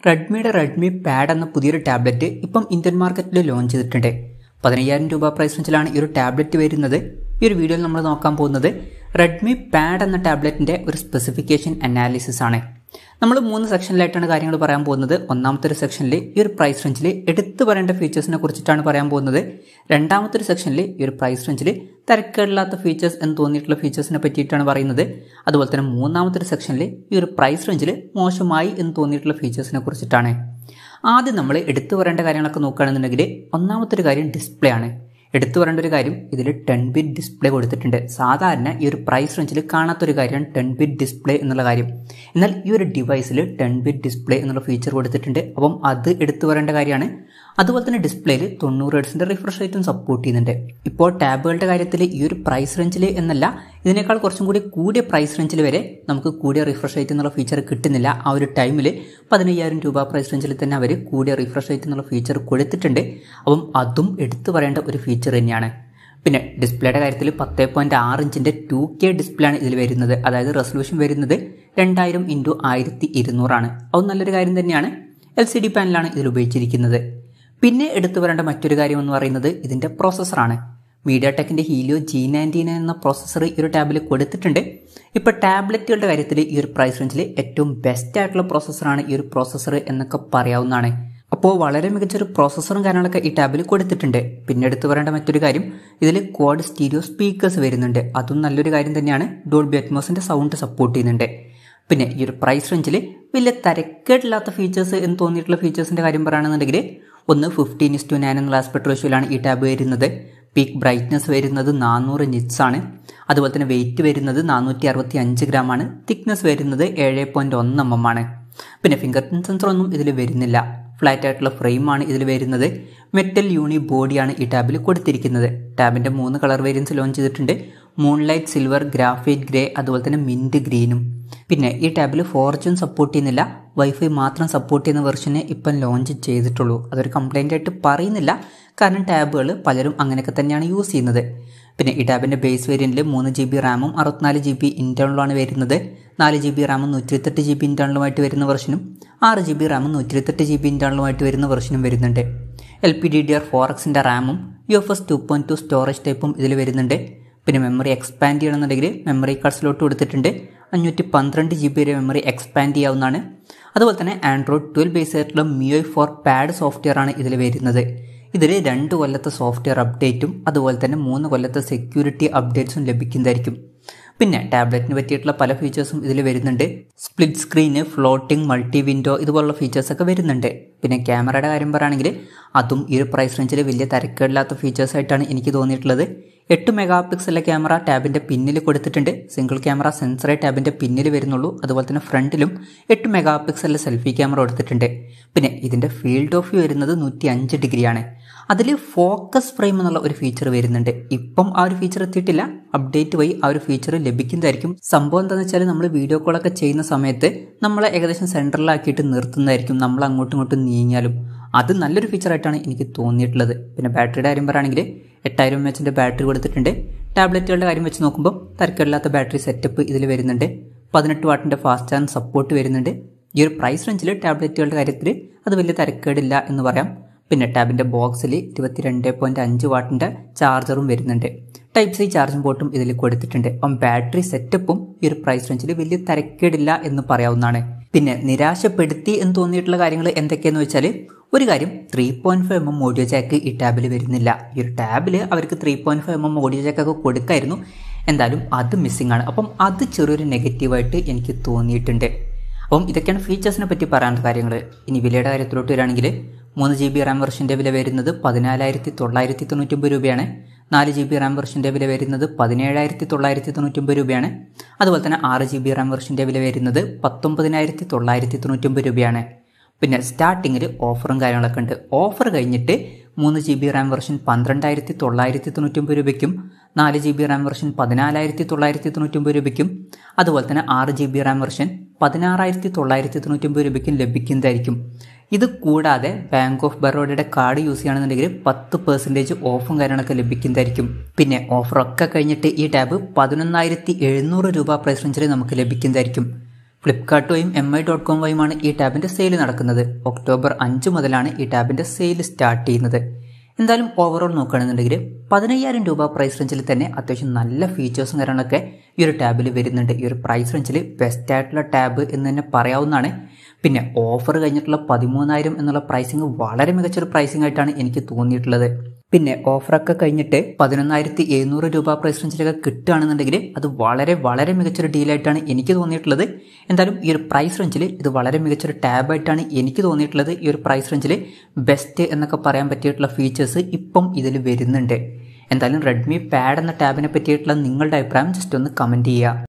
റെഡ്മിയുടെ Redmi pad എന്ന പുതിയൊരു tablet ഇപ്പം ഇന്ത്യൻ മാർക്കറ്റിൽ ലോഞ്ച് ചെയ്തിട്ടുണ്ട്. 15,000 രൂപ പ്രൈസ് റേഞ്ചിലാണ് ഈ ഒരു ടാബ്ലറ്റ് വരുന്നത്. ഈ ഒരു വീഡിയോയിൽ നമ്മൾ നോക്കാൻ പോകുന്നത് റെഡ്മി പാഡ് എന്ന ടാബ്ലറ്റിൻ്റെ ഒരു സ്പെസിഫിക്കേഷൻ അനാലിസിസ് ആണ്. നമ്മൾ 3 സെക്ഷനിലായിട്ടാണ് കാര്യങ്ങൾ പറയാൻ പോകുന്നത്. ഒന്നാമത്തെ ഒരു സെക്ഷനിൽ ഈ ഒരു പ്രൈസ് റേഞ്ചിൽ എടുത്തു പറയേണ്ട ഫീച്ചേഴ്സിനെ കുറിച്ചിട്ടാണ് പറയാൻ പോകുന്നത്. രണ്ടാമത്തെ ഒരു സെക്ഷനിൽ ഈ ഒരു പ്രൈസ് റേഞ്ചിൽ തരക്കേടില്ലാത്ത ഫീച്ചേഴ്സ് എന്ന് തോന്നിയിട്ടുള്ള ഫീച്ചേഴ്സിനെ പറ്റിയിട്ടാണ് പറയുന്നത്. അതുപോലെ തന്നെ മൂന്നാമത്തെ ഒരു സെക്ഷനിൽ ഈ ഒരു പ്രൈസ് റേഞ്ചിൽ മോശമായി എന്ന് തോന്നിയിട്ടുള്ള ഫീച്ചേഴ്സിനെ കുറിച്ചിട്ടാണ്. ആദ്യം നമ്മൾ എടുത്തു പറയേണ്ട കാര്യങ്ങളൊക്കെ നോക്കുകയാണെന്നുണ്ടെങ്കിൽ ഒന്നാമത്തെ ഒരു കാര്യം ഡിസ്പ്ലേ ആണ്. എടുത്തു പറയേണ്ട ഒരു കാര്യം, ഇതിൽ 10 ബിറ്റ് ഡിസ്പ്ലേ കൊടുത്തിട്ടുണ്ട്. സാധാരണ ഈ ഒരു പ്രൈസ് റേഞ്ചിൽ കാണാത്തൊരു കാര്യമാണ് 10 ബിറ്റ് ഡിസ്പ്ലേ എന്നുള്ള കാര്യം. എന്നാൽ ഈ ഒരു ഡിവൈസിൽ 10 ബിറ്റ് ഡിസ്പ്ലേ എന്നുള്ള ഫീച്ചർ കൊടുത്തിട്ടുണ്ട്. അപ്പം അത് എടുത്തു പറയേണ്ട കാര്യമാണ്. അതുപോലെ തന്നെ ഡിസ്പ്ലേയിൽ 90 ഹെർട്സിൻ്റെ റിഫ്രഷ് റേറ്റും സപ്പോർട്ട് ചെയ്യുന്നുണ്ട്. ഇപ്പോൾ ടാബുകളുടെ കാര്യത്തിൽ ഈ ഒരു പ്രൈസ് റേഞ്ചിൽ എന്നല്ല, ഇതിനേക്കാൾ കുറച്ചും കൂടി കൂടിയ പ്രൈസ് റേഞ്ചിൽ വരെ നമുക്ക് കൂടിയ റിഫ്രഷ് റേറ്റ് എന്നുള്ള ഫീച്ചർ കിട്ടുന്നില്ല. ആ ഒരു ടൈമിൽ 15,000 രൂപ പ്രൈസ് റേഞ്ചിൽ തന്നെ അവർ കൂടിയ റിഫ്രഷ് റേറ്റ് എന്നുള്ള ഫീച്ചർ കൊടുത്തിട്ടുണ്ട്. അപ്പം അതും എടുത്തു പറയേണ്ട ഒരു ഫീച്ചർ തന്നെയാണ്. പിന്നെ ഡിസ്പ്ലേയുടെ കാര്യത്തിൽ 10.6 ഇഞ്ചിൻ്റെ 2K ഡിസ്പ്ലേ ആണ് ഇതിൽ വരുന്നത്. അതായത് റെസൊല്യൂഷൻ വരുന്നത് 2000x1200 ആണ്. അത് നല്ലൊരു കാര്യം തന്നെയാണ്. LCD പാനലാണ് ഇതിൽ ഉപയോഗിച്ചിരിക്കുന്നത്. പിന്നെ എടുത്തു പറയേണ്ട മറ്റൊരു കാര്യം എന്ന് പറയുന്നത് ഇതിൻ്റെ പ്രോസസ്സറാണ്. മീഡിയാടെക്കിൻ്റെ ഹീലിയോ G99 എന്ന പ്രോസസ്സർ ഈ ഒരു ടാബിൽ കൊടുത്തിട്ടുണ്ട്. ഇപ്പോൾ ടാബ്ലറ്റുകളുടെ കാര്യത്തിൽ ഈ ഒരു പ്രൈസ് റേഞ്ചിൽ ഏറ്റവും ബെസ്റ്റ് ആയിട്ടുള്ള പ്രോസസ്സറാണ് ഈ ഒരു പ്രോസസ്സർ എന്നൊക്കെ പറയാവുന്നതാണ്. അപ്പോൾ വളരെ മികച്ചൊരു പ്രോസസ്സറും കാര്യങ്ങളൊക്കെ ഈ ടാബിൽ കൊടുത്തിട്ടുണ്ട്. പിന്നെ എടുത്തു പറയേണ്ട മറ്റൊരു കാര്യം, ഇതിൽ ക്വാഡ് സ്റ്റീരിയോ സ്പീക്കേഴ്സ് വരുന്നുണ്ട്. അതും നല്ലൊരു കാര്യം തന്നെയാണ്. ഡോൾബി അറ്റ്മോസിൻ്റെ സൗണ്ട് സപ്പോർട്ട് ചെയ്യുന്നുണ്ട്. പിന്നെ ഈ ഒരു പ്രൈസ് റേഞ്ചിൽ വലിയ തരക്കേടില്ലാത്ത ഫീച്ചേഴ്സ് എന്ന് തോന്നിയിട്ടുള്ള ഫീച്ചേഴ്സിൻ്റെ കാര്യം പറയുകയാണെന്നുണ്ടെങ്കിൽ, ഒന്ന് 15:9 എന്നുള്ള ആസ്പെക്ട് റേഷ്യോയിലാണ് ഈ ടാബ് വരുന്നത്. പീക്ക് ബ്രൈറ്റ്നസ് വരുന്നത് 400 നിറ്റ്സ് ആണ്. അതുപോലെ തന്നെ വെയിറ്റ് വരുന്നത് 465 ഗ്രാം ആണ്. തിക്നെസ് വരുന്നത് 7.1 mm ആണ്. പിന്നെ ഫിംഗർ പ്രിന്റ് സെൻസർ ഒന്നും ഇതിൽ വരുന്നില്ല. ഫ്ലാറ്റ് ആയിട്ടുള്ള ഫ്രെയിമാണ് ഇതിൽ വരുന്നത്. മെറ്റൽ യൂണി ബോഡിയാണ് ഈ ടാബിൽ കൊടുത്തിരിക്കുന്നത്. ടാബിൻ്റെ 3 കളർ വേരിയൻസ് ലോഞ്ച് ചെയ്തിട്ടുണ്ട്. മൂൺലൈറ്റ് സിൽവർ, ഗ്രാഫൈറ്റ് ഗ്രേ, അതുപോലെ തന്നെ മിൻറ്റ് ഗ്രീനും. പിന്നെ ഈ ടാബിൽ 4G സപ്പോർട്ട് ചെയ്യുന്നില്ല. വൈഫൈ മാത്രം സപ്പോർട്ട് ചെയ്യുന്ന വെർഷനെ ഇപ്പം ലോഞ്ച് ചെയ്തിട്ടുള്ളൂ. അതൊരു കംപ്ലൈൻ്റ് ആയിട്ട് പറയുന്നില്ല, കാരണം ടാബുകൾ പലരും അങ്ങനെയൊക്കെ തന്നെയാണ് യൂസ് ചെയ്യുന്നത്. പിന്നെ ഈ ടാബിൻ്റെ ബേസ് വേരിയൻറ്റിൽ 3GB റാമും 64GB ഇൻറ്റേർണലുമാണ് വരുന്നത്. 4GB റാമും 128GB ഇൻറ്റേർണലുമായിട്ട് വരുന്ന വെർഷനും 6GB റാമും 128GB ഇൻറ്റേർണലുമായിട്ട് വരുന്ന വെർഷനും വരുന്നുണ്ട്. LPDDR4Xൻ്റെ റാമും UFS 2.2 സ്റ്റോറേജ് ടൈപ്പും ഇതിൽ വരുന്നുണ്ട്. പിന്നെ മെമ്മറി എക്സ്പാൻഡ് ചെയ്യണമെന്നുണ്ടെങ്കിൽ മെമ്മറി കാർഡ് സ്ലോട്ട് കൊടുത്തിട്ടുണ്ട്. 512GB വരെ മെമ്മറി എക്സ്പാൻഡ് ചെയ്യാവുന്നതാണ്. അതുപോലെ തന്നെ Android 12 ബേസ് ആയിട്ടുള്ള MIUI 4 പാഡ് സോഫ്റ്റ്വെയർ ആണ് ഇതിൽ വരുന്നത്. ഇതിൽ 2 കൊല്ലത്തെ സോഫ്റ്റ്വെയർ അപ്ഡേറ്റും അതുപോലെ തന്നെ 3 കൊല്ലത്തെ സെക്യൂരിറ്റി അപ്ഡേറ്റ്സും ലഭിക്കുന്നതായിരിക്കും. പിന്നെ ടാബ്ലറ്റിന് പറ്റിയിട്ടുള്ള പല ഫീച്ചേഴ്സും ഇതിൽ വരുന്നുണ്ട്. Split screen, floating, multi window ഇതുപോലുള്ള ഫീച്ചേഴ്സൊക്കെ വരുന്നുണ്ട്. പിന്നെ ക്യാമറയുടെ കാര്യം പറയുകയാണെങ്കിൽ അതും ഈ ഒരു പ്രൈസ് റേഞ്ചിൽ വലിയ തരക്കേടില്ലാത്ത ഫീച്ചേഴ്സായിട്ടാണ് എനിക്ക് തോന്നിയിട്ടുള്ളത്. 8 മെഗാ ക്യാമറ ടാബിൻ്റെ പിന്നിൽ കൊടുത്തിട്ടുണ്ട്. സിംഗിൾ ക്യാമറ സെൻസറേ ടാബിൻ്റെ പിന്നിൽ വരുന്നുള്ളൂ. അതുപോലെ തന്നെ ഫ്രണ്ടിലും 8 മെഗാ സെൽഫി ക്യാമറ കൊടുത്തിട്ടുണ്ട്. പിന്നെ ഇതിൻ്റെ ഫീൽഡ് ഓഫ് വ്യൂ വരുന്നത് 105 ഡിഗ്രിയാണ്. അതിൽ ഫോക്കസ് ഫ്രെയിം എന്നുള്ള ഒരു ഫീച്ചർ വരുന്നുണ്ട്. ഇപ്പം ആ ഒരു ഫീച്ചർ എത്തിയിട്ടില്ല. അപ്ഡേറ്റ് വഴി ആ ഒരു ഫീച്ചർ ലഭിക്കുന്നതായിരിക്കും. സംഭവം എന്താണെന്ന് വെച്ചാൽ നമ്മൾ വീഡിയോ കോളൊക്കെ ചെയ്യുന്ന സമയത്ത് നമ്മളെ ഏകദേശം സെൻറ്ററിലാക്കിയിട്ട് നിർത്തുന്നതായിരിക്കും, നമ്മൾ അങ്ങോട്ടും ഇങ്ങോട്ടും നീങ്ങിയാലും. അത് നല്ലൊരു ഫീച്ചറായിട്ടാണ് എനിക്ക് തോന്നിയിട്ടുള്ളത്. പിന്നെ ബാറ്ററിയുടെ കാര്യം പറയുകയാണെങ്കിൽ 8000 mAh ബാറ്ററി കൊടുത്തിട്ടുണ്ട്. ടാബ്ലറ്റുകളുടെ കാര്യം വെച്ച് നോക്കുമ്പോൾ തരക്കേടില്ലാത്ത ബാറ്ററി സെറ്റപ്പ് ഇതിൽ വരുന്നുണ്ട്. 18 വാട്ടിൻ്റെ ഫാസ്റ്റ് ചാർജ് സപ്പോർട്ട് വരുന്നുണ്ട്. ഈ ഒരു പ്രൈസ് റേഞ്ചിൽ ടാബ്ലറ്റുകളുടെ കാര്യത്തിൽ അത് വലിയ തരക്കേടില്ല എന്ന് പറയാം. പിന്നെ ടാബിൻ്റെ ബോക്സിൽ 22.5 വാട്ടിൻ്റെ ചാർജറും വരുന്നുണ്ട്. Type C ചാർജിംഗ് പോർട്ടും ഇതിൽ കൊടുത്തിട്ടുണ്ട്. അപ്പം ബാറ്ററി സെറ്റപ്പും ഈ ഒരു പ്രൈസ് റേഞ്ചിൽ വലിയ തരക്കേടില്ല എന്ന് പറയാവുന്നതാണ്. പിന്നെ നിരാശപ്പെടുത്തി എന്ന് തോന്നിയിട്ടുള്ള കാര്യങ്ങൾ എന്തൊക്കെയാണെന്ന് വെച്ചാൽ, ഒരു കാര്യം 3.5 mm ഓഡിയോ ജാക്ക് ഈ ടാബിൽ വരുന്നില്ല. ഈ ഒരു ടാബിൽ അവർക്ക് 3.5 mm ഓഡിയോ ജാക്കൊക്കെ കൊടുക്കായിരുന്നു, എന്തായാലും അത് മിസ്സിംഗ് ആണ്. അപ്പം അത് ചെറിയൊരു നെഗറ്റീവായിട്ട് എനിക്ക് തോന്നിയിട്ടുണ്ട്. അപ്പം ഇതൊക്കെയാണ് ഫീച്ചേഴ്സിനെ പറ്റി പറയാനുള്ള കാര്യങ്ങൾ. ഇനി വിലയുടെ കാര്യത്തിലോട്ട് വരികയാണെങ്കിൽ 3GB റാം വെർഷൻ്റെ വില വരുന്നത് 14,999 രൂപയാണ്. 4GB റാം വെർഷൻ്റെ വില വരുന്നത് 17,999 രൂപയാണ്. അതുപോലെ തന്നെ 6GB റാം വെർഷൻ്റെ വില വരുന്നത് 19,999 രൂപയാണ്. പിന്നെ സ്റ്റാർട്ടിങ്ങിൽ ഓഫറും കാര്യങ്ങളൊക്കെ ഉണ്ട്. ഓഫർ കഴിഞ്ഞിട്ട് 3GB റാം വെർഷൻ 12,999 രൂപയ്ക്കും 4GB റാം വെർഷൻ 14,999 രൂപയ്ക്കും അതുപോലെ തന്നെ 6GB റാം വെർഷൻ 16,999 രൂപയ്ക്കും ലഭിക്കുന്നതായിരിക്കും. ഇത് കൂടാതെ ബാങ്ക് ഓഫ് ബറോഡയുടെ കാർഡ് യൂസ് ചെയ്യുകയാണെന്നുണ്ടെങ്കിൽ 10% ഓഫും കാര്യങ്ങളൊക്കെ ലഭിക്കുന്നതായിരിക്കും. പിന്നെ ഓഫറൊക്കെ കഴിഞ്ഞിട്ട് ഈ ടാബ് 11,700 രൂപ പ്രൈസ് റേഞ്ചിൽ നമുക്ക് ലഭിക്കുന്നതായിരിക്കും. ഫ്ലിപ്കാർട്ട് വഴിയും mi.com വഴിയുമാണ് ഈ ടാബിൻ്റെ സെയിൽ നടക്കുന്നത്. ഒക്ടോബർ 5 മുതലാണ് ഈ ടാബിൻ്റെ സെയിൽ സ്റ്റാർട്ട് ചെയ്യുന്നത്. എന്തായാലും ഓവറോൾ നോക്കുകയാണെന്നുണ്ടെങ്കിൽ 15,000 രൂപ പ്രൈസ് റേഞ്ചിൽ തന്നെ അത്യാവശ്യം നല്ല ഫീച്ചേഴ്സും കാര്യങ്ങളൊക്കെ ഈ ഒരു ടാബിൽ വരുന്നുണ്ട്. ഈ ഒരു പ്രൈസ് റേഞ്ചിൽ ബെസ്റ്റ് ആയിട്ടുള്ള ടാബ് എന്ന് തന്നെ പറയാവുന്നതാണ്. പിന്നെ ഓഫർ കഴിഞ്ഞിട്ടുള്ള 13,000 എന്നുള്ള പ്രൈസിങ് വളരെ മികച്ചൊരു പ്രൈസിംഗ് ആയിട്ടാണ് എനിക്ക് തോന്നിയിട്ടുള്ളത്. പിന്നെ ഓഫറൊക്കെ കഴിഞ്ഞിട്ട് 11,700 രൂപ പ്രൈസ് റേഞ്ചിലൊക്കെ കിട്ടുകയാണെന്നുണ്ടെങ്കിൽ അത് വളരെ വളരെ മികച്ചൊരു ഡീലായിട്ടാണ് എനിക്ക് തോന്നിയിട്ടുള്ളത്. എന്തായാലും ഈ ഒരു പ്രൈസ് റേഞ്ചിൽ ഇത് വളരെ മികച്ചൊരു ടാബായിട്ടാണ് എനിക്ക് തോന്നിയിട്ടുള്ളത്. ഈ ഒരു പ്രൈസ് റേഞ്ചിൽ ബെസ്റ്റ് എന്നൊക്കെ പറയാൻ പറ്റിയിട്ടുള്ള ഫീച്ചേഴ്സ് ഇപ്പം ഇതിൽ വരുന്നുണ്ട്. എന്തായാലും റെഡ്മി പാഡ് എന്ന ടാബിനെ പറ്റിയിട്ടുള്ള നിങ്ങളുടെ അഭിപ്രായം ജസ്റ്റ് ഒന്ന് കമൻറ്റ് ചെയ്യുക.